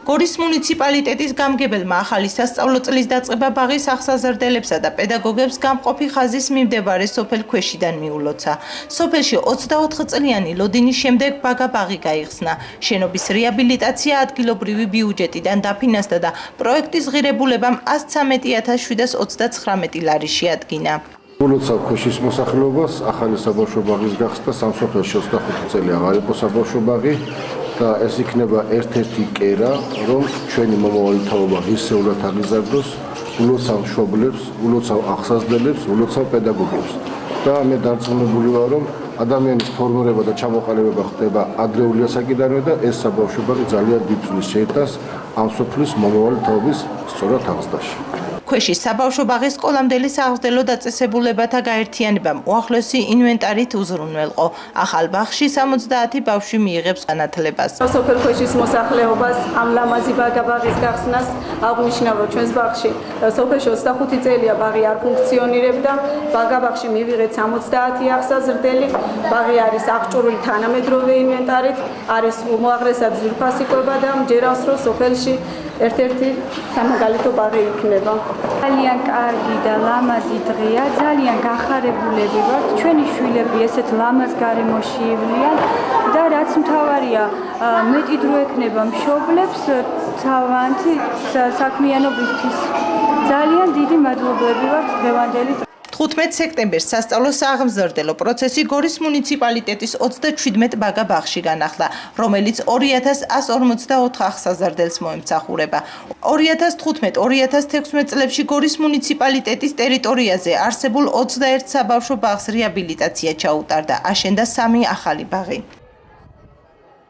გორის მუნიციპალიტეტის გამგებელმა ახალი სასწავლო წლის დაწყება ბაღის ახსაზრდელებსა და პედაგოგებს გამყოფი ხაზის მიმდებარე სოფელ ქვეშიდან მიულოცა. სოფელში 24 წლიანი ლოდინის შემდეგ ბაგა ბაღი გაიხსნა. შენობის რეაბილიტაცია ადგილობრივი ბიუჯეტიდან დაფინანსდა და პროექტის ღირებულებამ 113.739 ლარი შეადგინა. ულოცავ ქვეშის მოსახლეობას ახალი საბავშვო ბაღის გახსნა სამსოფელოში 25 წელი აღარ იყო საბავშვო ბაღი და ეს იქნება ერთ-ერთი კერა, რომ ჩვენი მომავალი თაობა ისეულად აღიზარდოს, ულოცავ მშობლებს, ულოცავ ახსაზრდელებს, ულოცავ პედაგოგებს. და მე დარწმუნებული ვარ, რომ ადამიანის ფორმირება და ჩამოყალიბება ხდება ადრეული ასაკიდანვე და ეს საბავშვო ბაღი ძალიან დიდ წვლილს შეიტანს ამ სოფლის მომავალი თაობის სწორად აღზრდაში. ქვეშის საბავშვო ბაღის სკოლამდელი სააღრდელო დაწესებულებათა გაერთიანებამ უახლოესი ინვენტარით უზრუნველყო. ახალ ბაღში 70 ბავშვი მიიღებს განათლებას. სოფელ ქვეშის მოსახლეობას ამ ლამაზი ბაგა ბაღის გახსნას აღნიშნავ ჩვენს ბაღში. სოფელში 25 წელია ბაღი არ ფუნქციონირებდა. ბაგა ბაღში მივიღეთ 70 ახსაზრდელი. ბაღი არის აღჭურვილი თანამედროვე ინვენტარით, არის უმაღლესად ძვირფასი კვება და მჯერავს, რომ სოფელში ერთ-ერთი სამაგალითო ბაღი იქნება. ძალიან კარგი და ლამაზი დღეა, ძალიან გახარებულები ვართ. ჩვენი შვილები ესეთ ლამაზ გარემოში ივლიან და რაც მთავარია, მეტი დრო ექნება მშობლებს თავიანთი საქმიანობისთვის. ძალიან დიდი მადლობელი ვართ დღევანდელი 15 სექტემბერს სასწავლო სააღმზრდელო პროცესი გორის მუნიციპალიტეტის 37 ბაგა ბაღში განახლა, რომელიც 2144 ახსაზრდელს მოემსახურება. 2015-2016 წლებში გორის მუნიციპალიტეტის ტერიტორიაზე არსებულ 21 საბავშვო ბაღს რეაბილიტაცია ჩაუტარდა, აშენდა 3 ახალი ბაღი.